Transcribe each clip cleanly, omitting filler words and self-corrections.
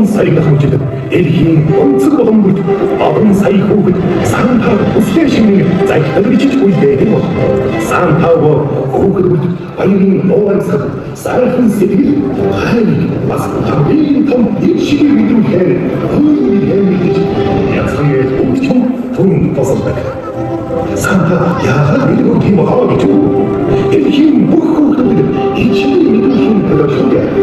саяг хамжид дэлхийн онцгой боломжит олон сая хүүхэд Сантаг үсгээр шинийг загтал бичиж үлдээдэг бол Сантаг хүүхэд баярын нуурсаг сайхан сэтгэл хайр бас хамгийн том дэвшиг мэдрүүлэхээр хөөж яцхан өвчм түн тосолдог. Санта яагаад бидгээр тийм хаа гэж үү? Дэлхийн бүх хүүхдүүд ичний мэдрэмжийн төлөвлөсөн.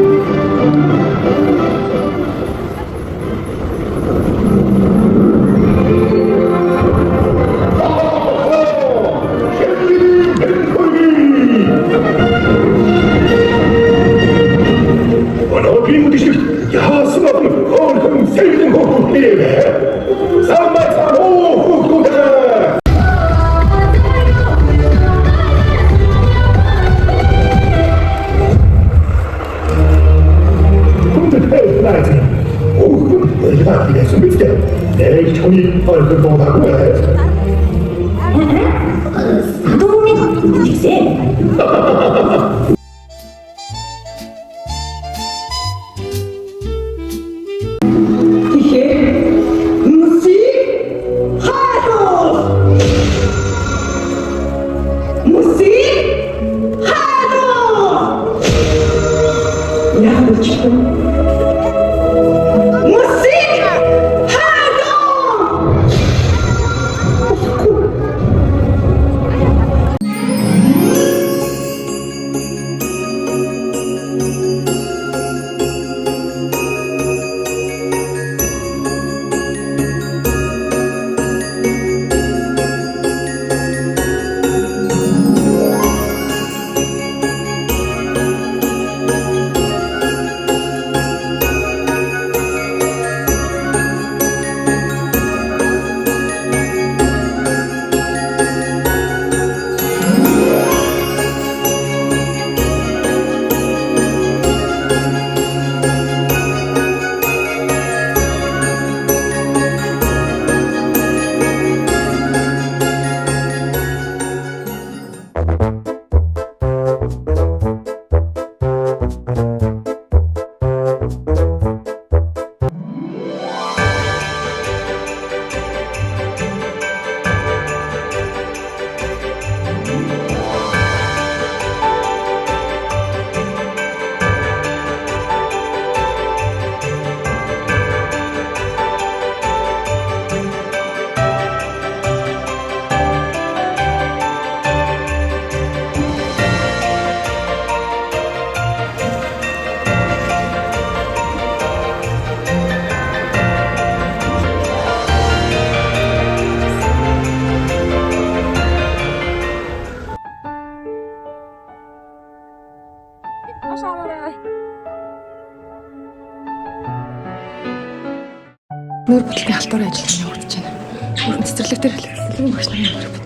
Нүүр бүтлгийн халтуурын ажиллагааны хүрч байна. Хөрөн цэцэрлэг дээр хэлсэн багш нарын нэр бод.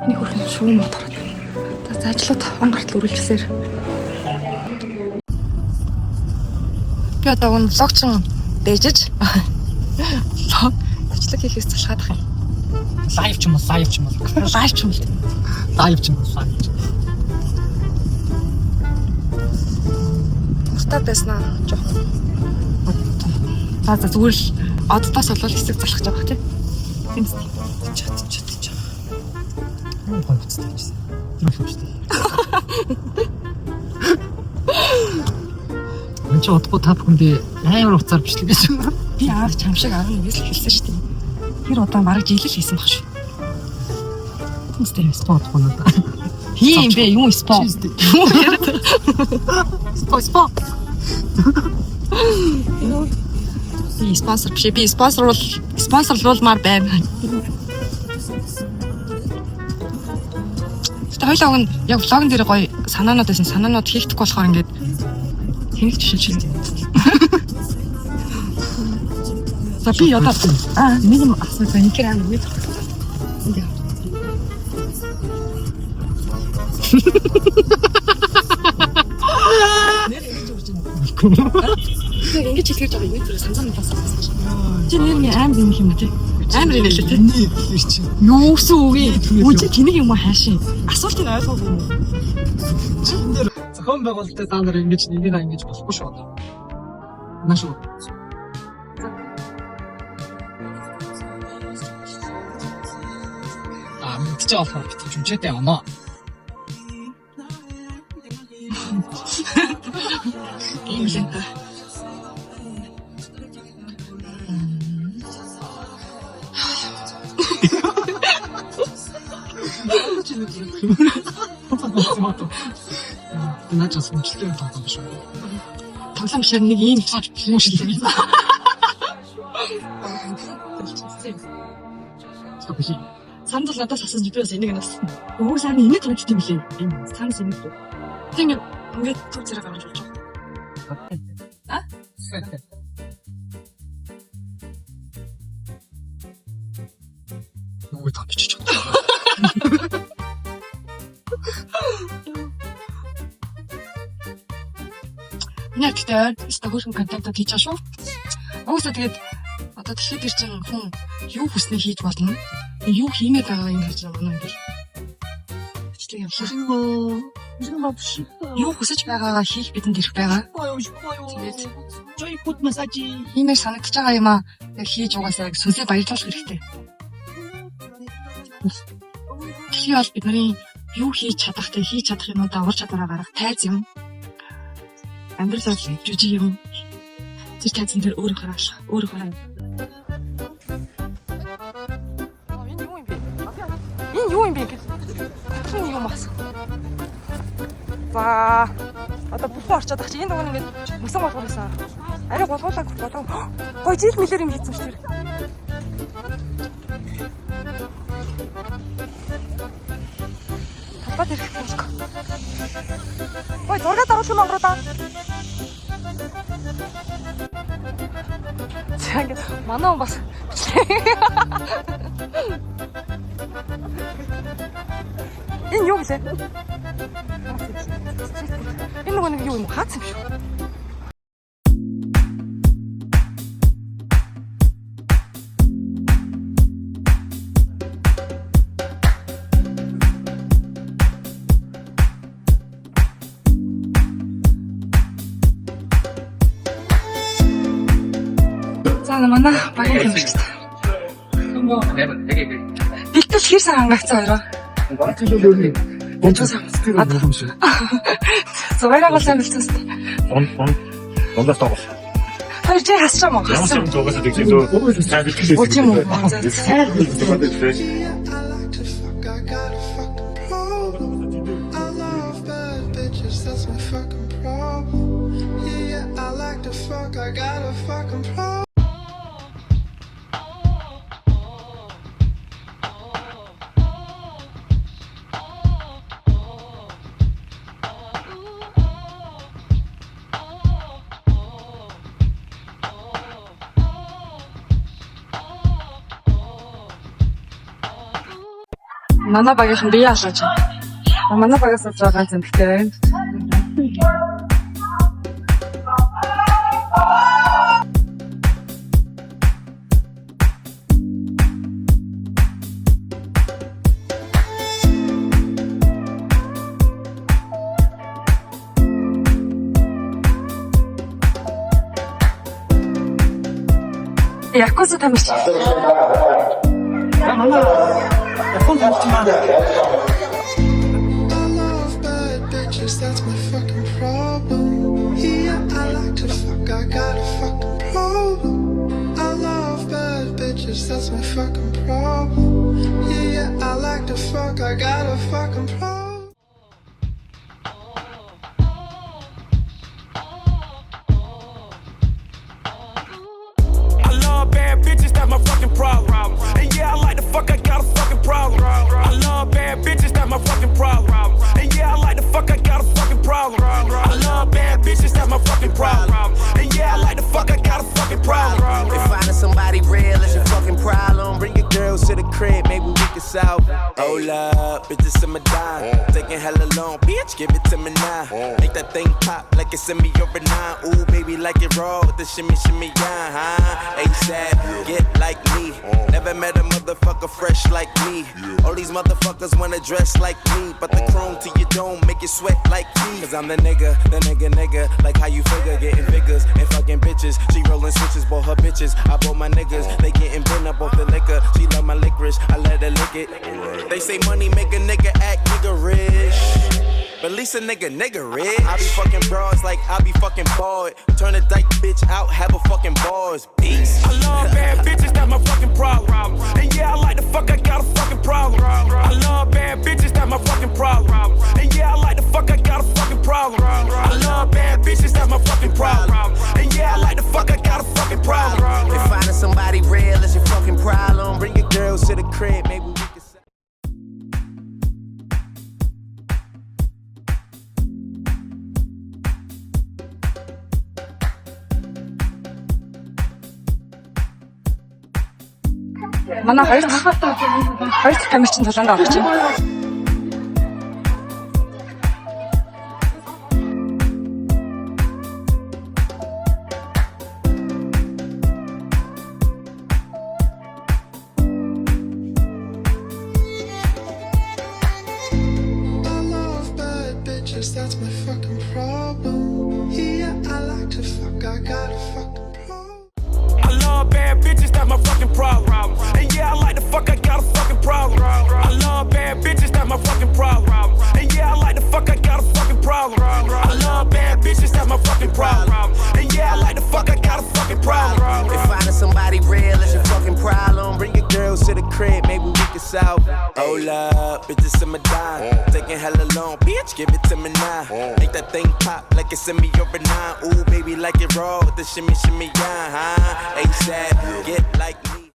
Энийг хөрөн шүүм мод хараад. За ажлууд он гартал үргэлжлэсээр. Би одоо энэ влогчин дээжж ажлыг хийхээс залхаад ах юм. Лайв ч юм уу. Мартаад байснаа жоохон. За зүгээр л оддоос болол хэсэг залхаж байгаа тийм. Тийм үстэй. Чат. Юу болчихсон юм. Тэр шүүжтэй. Энд ч одгоо та бүхэндээ амар уцаар бичлэг гэж байна. Би аав чам шиг 11-с л хэлсэн шүү дээ. Тэр удаан бараг жил л хийсэн баг шүү. Тийм үстэй Спорт гоноо. юм бэ? Юу спорт? Спорт. Би спонсор биш. Би спонсорлуулмаар байна. Хоёлоо нь яг влогн дээр гоё санаанууд байсан. Санаанууд хийхдэггүй болохоор ингээд тэнэг жишээлж байна. За би одоо нэг юм асууж байна. Нэг юм уу? Нэр ингэж үрж байна. Тэг ингэж хэлгэж байгаа юм тэр сансан талаас. Чи нэр аим юм юм тий. Амар юм хэлээ тий. Нэг чи. Юусэн үгүй. Үгүй тэнэг юм уу хаашийн. Асуултыг ойлгоогүй юм уу? Чи энэ дээр зохион байгуулалттай та нар ингэж нэгийг ингэж болохгүй шүү. Маш уу. мэдчихэж байгаа болохоор битгий жүжигтэй оноо. Ийм л энэ. Наачаас мөчлөө тоглоом шүү. Тоглоом шиг нэг ийм юм шиг л. Стопи. Сандал надаас асууж би бас энийг нас. Өвөө сайн энийг тоглож юм лээ. Энэ санс юм уу? Тэг ингээд төв зэрэг гаргаж болж байгаа. А? Юу та бичиж байгаа. Нэгтэй стагшн контент хийж байгаа шүү. Уусаа тэгээд одоо дэлхийд ирж байгаа хүн юу хүснээ хийж болно. Юу хиймээр байгаа юм гэж байна юм. Тэгтээ юм шиг. Юу хүсэж байгаагаа хийх бидэнд ирэх байгаа. Тэгээд Жойпут массажи. хиймээр санагдаж байгаа юм аа яг хийж угаасаа яг сүнсээ баярлуулах хэрэгтэй. Тэгэхээр бол бидний юу хийж чадахтай хийж чадах юмудаа ур чадвараа гаргах тайз юм. Амьдралаа жижиг юм. Тэр тайзан дээр өөр гаргах, өөр гаргах. Энэ юу юм бэ? Энэ юу мас? За одоо бүхэн орчод байгаа чи энэ дугаар ингээд мөсөн болгоно гэсэн. Арай болгоолаа болов. Гой жил мэлэр юм хийсэн шүү дээ. Tapad ирэх юм шиг. Гой зураг даруулах юм авраа да. Яг манай бас энэ юу вэ? Энэ нэг юу юм хаац юм шүү. За манай багийн юм шүү. Бэлтгэл хэр сайн хангацсан ороо. Онцгой юм шиг. Зураг сайн бэлтгэсэн. Ондоос тоогоо. Хоёр чи хасчаа мөн. Ямар юм тоогоос тэгсэн дөө. Сайн бэлтгэсэн. Оо тийм үү. Сайн That's my fucking problem. Yeah, I like to fuck, I got a fucking problem. Манай багийнхан бие асууж байна. Манай багаас авч байгаа юм гэхдээ. Якуса тамирч. Манай яхон тавчмаа. That's my fucking problem. Yeah, I like to fuck, I got a fucking problem. I love bad bitches, that's my fucking problem. Yeah, I like to fuck, I got a fucking problem. I love bad bitches, that's my fucking problem. And yeah, I like to fuck, I got a fucking problem. I love bad bitches, that's my fucking problem. And yeah, I like to fuck, I got a fucking problem. I love bad bitches, that's my fucking problem. And yeah, I like to fuck, I got a fucking problem. If finding somebody real is your fucking problem, bring your girls to the crib, maybe we can solve it. Hold up, bitches in my dime. Taking hella long, bitch, give it to me now. Make that thing pop like it's in me over 9. Ooh, baby, like it raw with the shimmy, shimmy, yeah, huh? ASAP, get like me. Never met a motherfucker fresh like me. All these motherfuckers wanna dress like me, but the chrome to your dome make you sweat like me. Cause I'm the nigga, like how you figure, getting figures and fucking bitches. She rolling switches, bought her bitches. I bought my niggas, they getting bent up off the liquor. She love my licorice, I let her lick it. They say money make a nigga act niggerish. But at least a nigga rich. I be fucking bras like I be fucking bored. Turn a dyke bitch out, have a fucking bars. Peace. I love bad bitches, that's my fucking problem. And yeah, I like the fuck, I got a fucking problem. I love bad bitches, that's my fucking problem. And yeah, I like the fuck, I got a fucking problem. I love bad bitches, that's my fucking problem. And yeah, I like the fuck, I got a fucking problem. If finding somebody real is your fucking problem, bring your girls to the crib, maybe we can. Манай хоёр дахь камер чинь цалаанд авах чинь. I love bad bitches, that's my fucking problem. Yeah, I like to fuck, I got a fucking problem. I love bad bitches, that's my fucking problem. And yeah, I like the fuck, I got a fucking problem. I love bad bitches, that's my fucking problem. And yeah, I like the fuck, I got a fucking problem. I love bad bitches, that's my fucking problem. And yeah, I like the fuck, I got a fucking problem. If finding somebody real is your fucking problem, bring your girls to the crib, maybe we can solve it. Hold up, bitches in my dime. Taking hella long, bitch, give it to me now. Make that thing pop like it's in me over 9. Ooh, baby, like it raw with the shimmy, shimmy, yeah, huh? ASAP, get like me.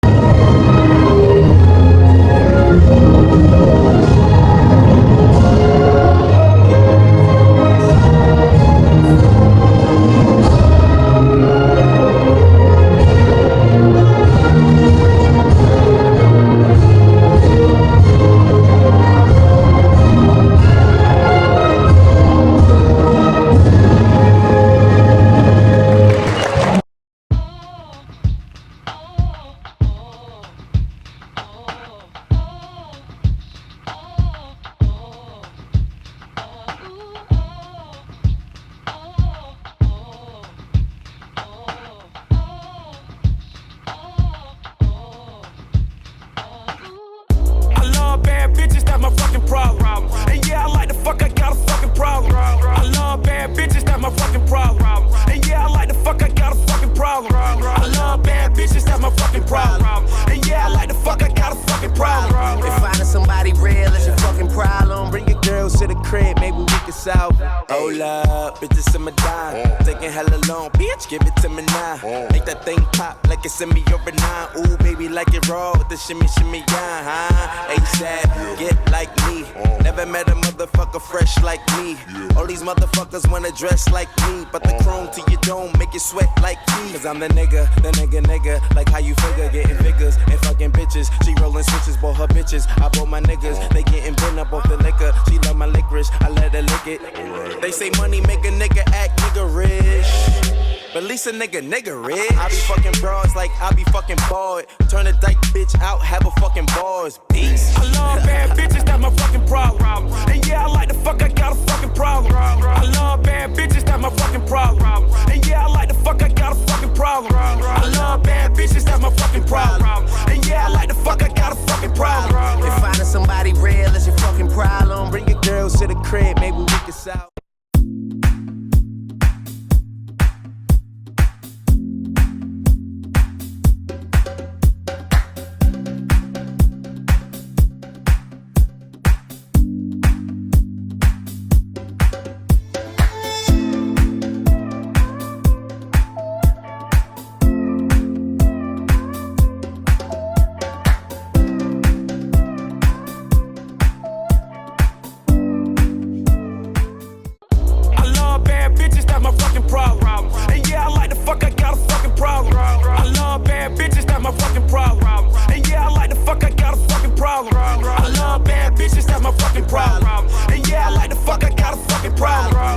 I love bad bitches, that's my fucking problem. And yeah, I like the fuck, I got a fucking problem. I love bad bitches, that's my fucking problem. And yeah, I like the fuck, I got a fucking problem. I love bad bitches, that's my fucking problem. And yeah, I like the fuck, I got a fucking problem. If finding somebody real is your fucking problem, bring your girls to the crib, maybe we can solve it. Hold up, bitches in my dime. Taking hella long, bitch, give it to me now. Make that thing pop like it's in me over 9. Ooh, baby, like it raw with the shimmy, shimmy, yeah, huh? ASAP, get like me. Never met a motherfucker fresh like me. All these motherfuckers wanna dress like me, but the chrome to your dome make you sweat like me. Cause I'm the nigga, like how you figure, getting figures and fucking bitches. She rolling switches, bought her bitches. I bought my niggas, they getting bent up off the liquor. She love my licorice, I let her lick it. They say money make a nigga act niggerish. But at least a nigga rich. I be fucking bras like I be fucking bored. Turn a dyke bitch out, have a fucking bars. Peace. I love bad bitches, that's my fucking problem. And yeah, I like the fuck, I got a fucking problem. I love bad bitches, that's my fucking problem. And yeah, I like the fuck, I got a fucking problem. I love bad bitches, that's my fucking problem. And yeah, I like the fuck, I got a fucking problem. If finding somebody real is your fucking problem, bring your girls to the crib, maybe we can solve it.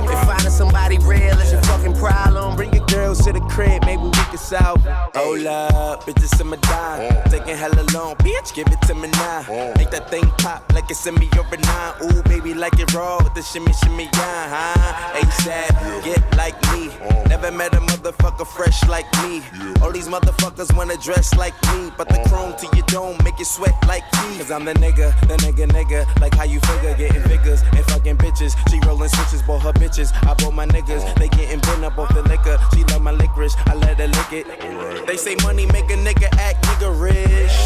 If finding somebody real is your fucking problem, bring your girls to the crib, maybe we can south. Hold up, bitches in my dime. Taking hella long, bitch, give it to me now. Make that thing pop like it's in me over 9. Ooh, baby, like it raw with the shimmy, shimmy, yeah, huh? ASAP, get like me. Never met a motherfucker fresh like me. All these motherfuckers wanna dress like me, but the chrome to your dome make you sweat like me. Cause I'm the nigga, like how you figure, getting figures and fucking bitches. She rolling switches, bought her bitches. I bought my niggas, they getting bent up off the liquor. She love my licorice, I let her lick it. They say money make a nigga act niggerish,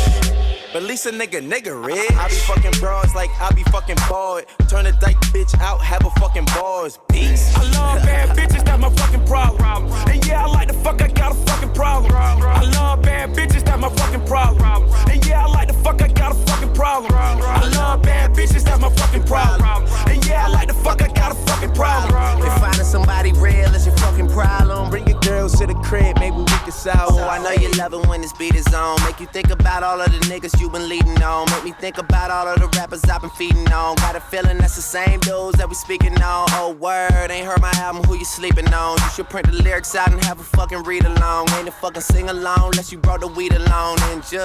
but at least a nigga rich. I be fucking broads like I be fucking bored. Turn a dyke bitch out, have a fucking bars. Peace. I love bad bitches, that's my fucking problem. And yeah, I like the fuck, I got a fucking problem. I love bad bitches, that's my fucking problem. And yeah, I like the fuck, I got a fucking problem. I love bad bitches, that's my fucking problem. And yeah, I like the fuck, I got a fucking problem. If finding somebody real is your fucking problem, bring your girls to the crib, maybe we can solve. Oh, I know you love it when this beat is on. Make you think about all of the niggas you been leading on. Make me think about all of the rappers I've been feeding on. Got a feeling that's the same dudes that we speaking on. Oh, word, ain't heard my album, who you sleeping on? You should print the lyrics out and have a fucking read along. Ain't a fucking sing along unless you brought the weed along. And just,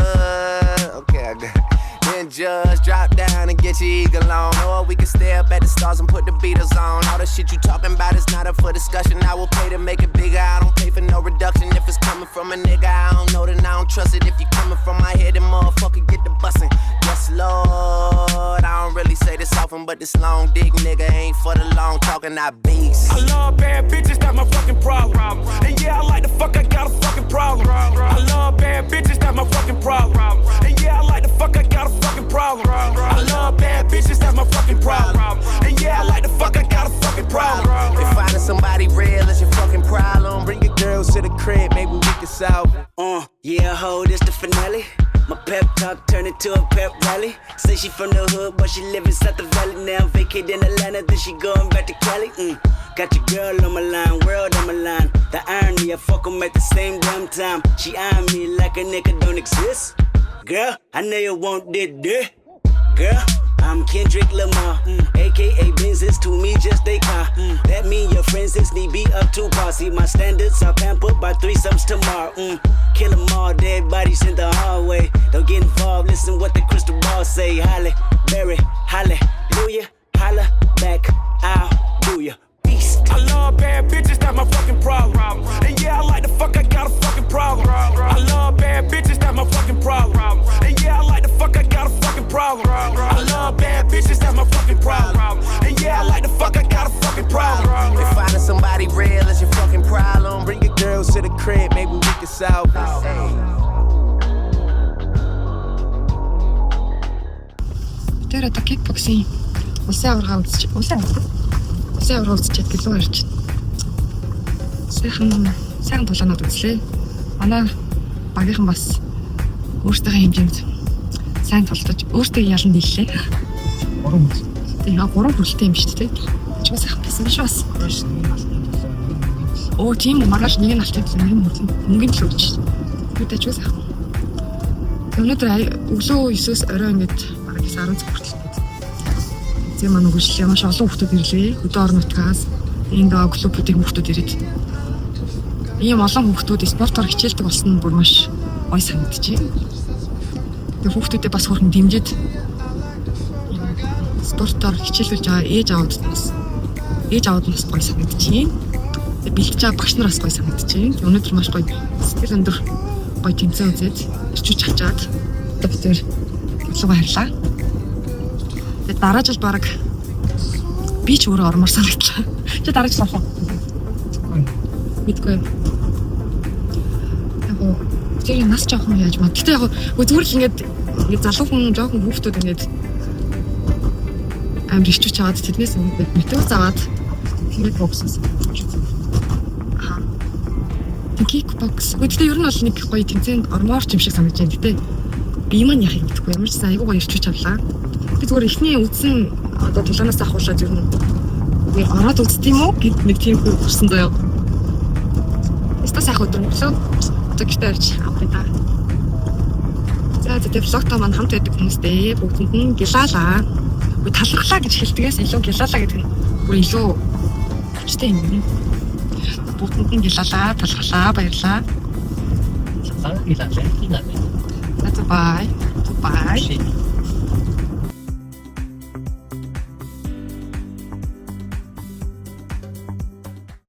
okay, I got it. Then just drop down and get your eagle on. Or we can stay up at the stars and put the Beatles on. All the shit you talking about is not up for discussion. I will pay to make it bigger, I don't pay for no reduction. If it's coming from a nigga I don't know, then I don't trust it. If you coming from my head, then motherfucker get the bussin'. Yes, Lord, I don't really say this often, but this long dick nigga ain't for the long talking, I beast. I love bad bitches, that's my fucking problem. And yeah, I like the fuck, I got a fucking problem. I love bad bitches, that's my fucking problem. And yeah, I like the fuck, I got a fucking problem. I love bad bitches, that's my fucking problem. And yeah, I like the fuck, I got a fucking problem. If finding somebody real is your fucking problem, bring your girls to the crib, maybe we can solve it. Yeah, ho, this the finale. My pep talk turned into a pep rally. Say she from the hood, but she live inside the valley now. Vacate in Atlanta, then she going back to Cali. Got your girl on my line, world on my line. The irony, I fuck 'em at the same damn time. She eyeing me like a nigga don't exist. Girl, I know you want this. Girl, I'm Kendrick Lamar, aka Benz is to me just a car. That mean your friends is me be up to par. See my standards are pampered by threesomes tomorrow. Kill 'em all, dead bodies in the hallway. Don't get involved, listen what the crystal ball say. Halle Berry, hallelujah, holla back, I'll do ya. Beast. I love bad bitches, that's my fucking problem. And yeah, I like the fuck, I got a fucking problem. I love bad bitches, that's my fucking problem. And yeah, I like the fuck, I got a fucking problem. I love bad bitches, that's my fucking problem. And yeah, I like the fuck, I got a fucking problem. If finding somebody real is your fucking problem, bring your girls to the crib, maybe we can solve it. Тэр одоо кикбоксing улсын аварга үзчих. Улсын аварга үзчихэд гэлөө ирж байна. Сайхан тулаанууд үзлээ. Манай багийнхан бас өөртөө хэмжээнд сайн тулдаж өөртөө ялан дийллээ. 3 хүч. Тэгээ 3 хүрэлтэй юм шүү дээ. Ч бас сайхан байсан шүү бас. Оо тийм үү, маргааш нэг нь алтын мөнгөний төлөө өгч. Үүтэй ч бас сайхан. Өнөөдөр өглөө 9-өөс орой ингээд бараг 10 цаг хүртэл. Зэ манай гүшлээ маш олон хүмүүс ирлээ. Хөдөө орон нутгаас энд клубүүдийн хүмүүс ирээд. Ийм олон хүмүүс спортоор хичээлдэг болсон нь бүр маш гой санагдчихэ. Тэгээ хүмүүстэй бас хөрхөн дэмжиж спортоор хичээлүүлж байгаа ээж аауд нас гой санагдчихэ. Тэгээ бэлтэж байгаа багш нар бас гой санагдчихэ. Тэгээ өнөөдөр маш гой сэтгэл өндөр гой тэмцээн үзээд ирчүүч хачаад доктор лугаа харлаа. Тэгээ дараа жил баг би ч өөрөө ормоор санагдлаа. Чи дараа жил авах. Мэдгүй. Яг нас жоохон яаж маа. Гэтэ яг зүгээр л ингээд залуу хүн жоохон хүүхдүүд ингээд амар ирчүүч аваад тэднээс ингээд метеор заваад тэгээд боксс. Кикбокс. Гэхдээ ер нь бол нэг гоё тэмцээнд ормоор ч юм шиг санагдаж байна. Гэтэ би маань яхих гэдэггүй. Ямар ч сайн айгуу гоё ирчүүч авлаа. Би зүгээр ихний үдсэн одоо тулаанаас авахуулаад ер нь ороод үзт юм уу гэд нэг тийм хүрсэн заяа. Эсвэл сайхан өдөр өглөө тэгтэй ирж авах та. За тэгээд влогтой маань хамт байдаг хүмүүстэй бүгдэнд нь гялалаа. Талархлаа гэж хэлтгээс илүү гялалаа гэдэг нь бүр илүү хүчтэй юм. Бүгдэнд нь гялалаа, талархлаа, баярлаа. Ilan. That's a bye. Bye. Shit.